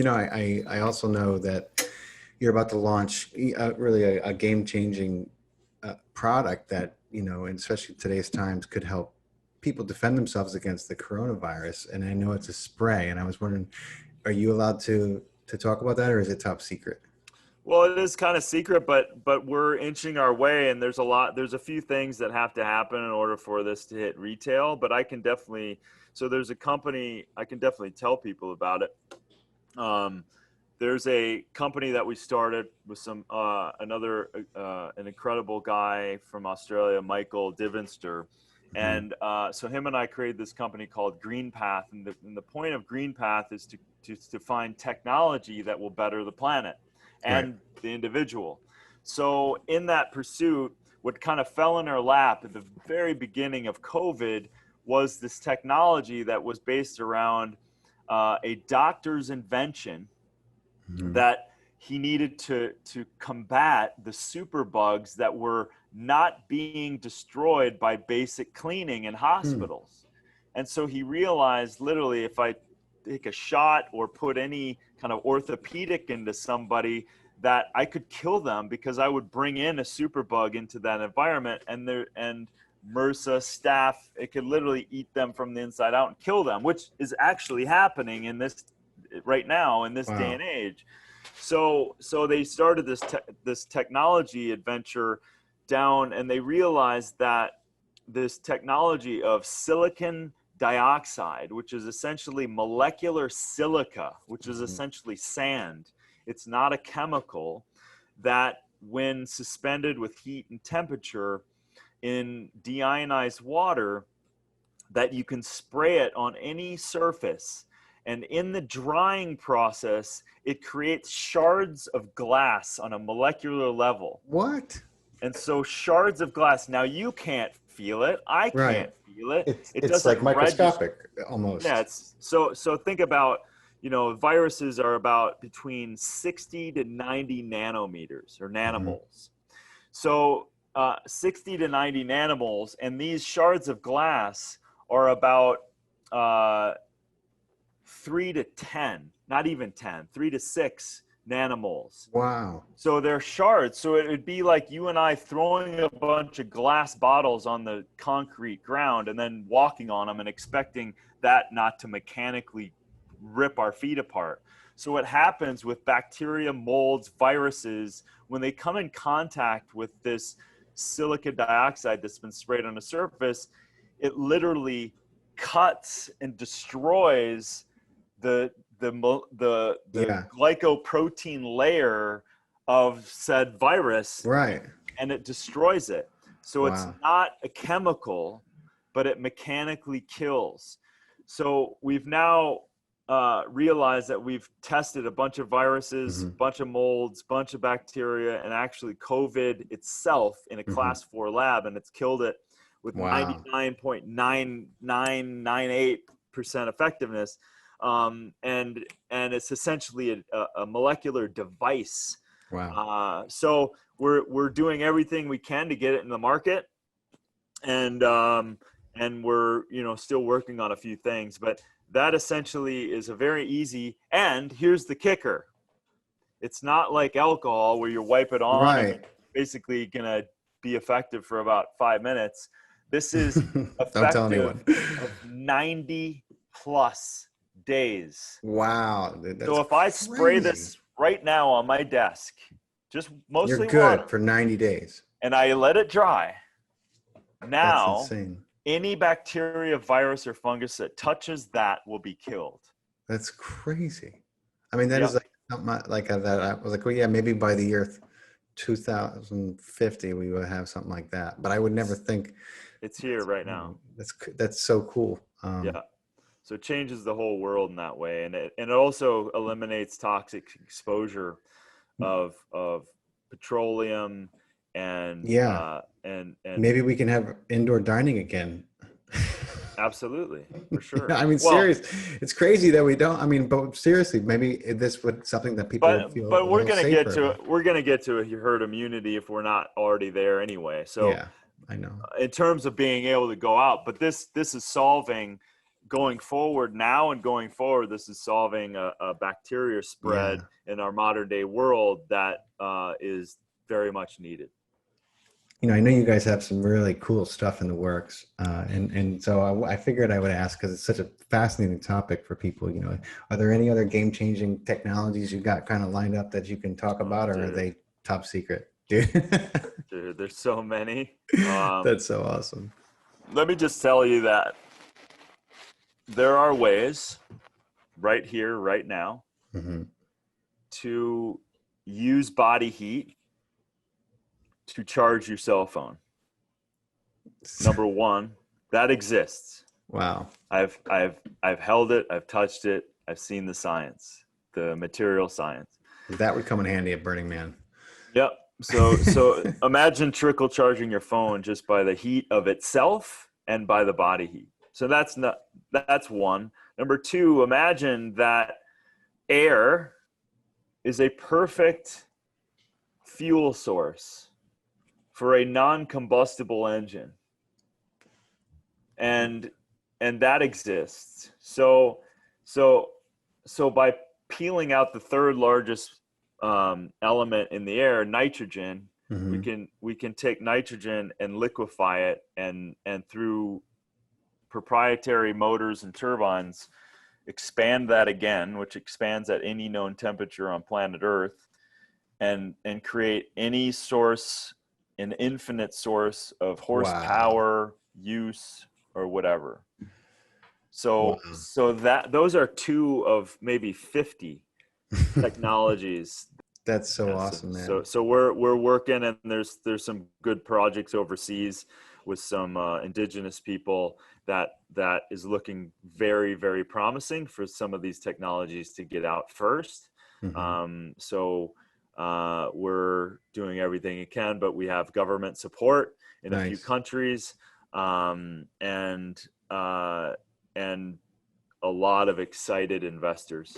I also know that you're about to launch really a game-changing product that, and especially today's times, could help people defend themselves against the coronavirus. And I know it's a spray, and I was wondering, are you allowed to talk about that, or is it top secret? Well, it is kind of secret, but we're inching our way, and there's a few things that have to happen in order for this to hit retail. But I can definitely, so there's a company I can definitely tell people about it. Um, there's a company that we started with an incredible guy from Australia, Michael Divenster. Hmm. And so him and I created this company called Greenpath. And the point of Greenpath is to find technology that will better the planet Right. and the individual. So in that pursuit, what kind of fell in our lap at the very beginning of COVID was this technology that was based around a doctor's invention Hmm. that he needed to combat the superbugs that were not being destroyed by basic cleaning in Hmm. hospitals. And so he realized, literally, if I take a shot or put any kind of orthopedic into somebody, that I could kill them because I would bring in a superbug into that environment, and MRSA staph, it could literally eat them from the inside out and kill them, which is actually happening in this right now in this day Wow. and age. So they started this technology adventure down, and they realized that this technology of silicon dioxide, which is essentially molecular silica, which is Mhm. essentially sand. It's not a chemical that, when suspended with heat and temperature in deionized water, that you can spray it on any surface. And in the drying process, it creates shards of glass on a molecular level. What? And so shards of glass, now you can't feel it. I Right. can't feel it. It It's doesn't like register. microscopic Yeah, almost. it's so think about, viruses are about between 60 to 90 nanometers or Hmm. nanomoles. So 60 to 90 nanomoles, and these shards of glass are about uh, 3 to 10, not even 10, 3 to 6 nanomoles. Wow. So they're shards. So it would be like you and I throwing a bunch of glass bottles on the concrete ground and then walking on them and expecting that not to mechanically rip our feet apart. So what happens with bacteria, molds, viruses, when they come in contact with this silicon dioxide that's been sprayed on the surface, it literally cuts and destroys the the Yeah. glycoprotein layer of said virus, Right. and it destroys it. So it's Wow. not a chemical, but it mechanically kills. So we've now realized that we've tested a bunch of viruses, Hmm. bunch of molds, bunch of bacteria, and actually COVID itself in a Hmm. class 4 lab, and it's killed it with Wow. 99.9998% effectiveness. And it's essentially a molecular device. Wow. So we're doing everything we can to get it in the market, and we're still working on a few things, but that essentially is a very easy. And here's the kicker: it's not like alcohol where you wipe it on and Right. it's basically gonna be effective for about 5 minutes. This is Don't tell effective anyone. of 90 plus days. Wow. That's So if I spray crazy. this right now on my desk, just You're mostly good water, for 90 days. and I let it dry, That's now insane. any bacteria, virus, or fungus that touches that will be killed. That's crazy. I mean, that is Yep, like something that I was like, well, yeah, maybe by the year 2050 we would have something like that. But I would never it's think it's here right now. that's so cool. Yeah. So it changes the whole world in that way, and it also eliminates toxic exposure of petroleum and Yeah, and maybe we can have indoor dining again. absolutely, for Yeah, sure. I mean, Well, serious. It's crazy that we don't. I mean, but seriously, maybe this would something that people would feel but a we're little gonna get safer to about. a herd immunity if we're not already there anyway. So Yeah, I know. in terms of being able to go out, but this is solving going forward now and going forward, this is solving a bacteria spread in our modern day world that is very much needed. You know, I know you guys have some really cool stuff in the works, and so I figured I would ask because it's such a fascinating topic for people. You know, are there any other game-changing technologies you got kind of lined up that you can talk about, or are they top secret? Dude, There's so many. that's so awesome. Let me just tell you that there are ways right here, right now, to use body heat to charge your cell phone. Number one, that exists. Wow. I've held it, I've touched it, I've seen the science, the material science. That would come in handy at Burning Man. Yep. So imagine trickle charging your phone just by the heat of itself and by the body heat. So that's one. Number two, imagine that air is a perfect fuel source for a non-combustible engine. And that exists. So by peeling out the third largest element in the air, nitrogen, we can take nitrogen and liquefy it, and through proprietary motors and turbines expand that again, which expands at any known temperature on planet Earth, and create any source, an infinite source of horsepower, use, or whatever. So that those are two of maybe 50 technologies. That's so awesome, man. So we're working, and there's some good projects overseas with some indigenous people that is looking very, very promising for some of these technologies to get out first. We're doing everything we can, but we have government support in a few countries, and a lot of excited investors.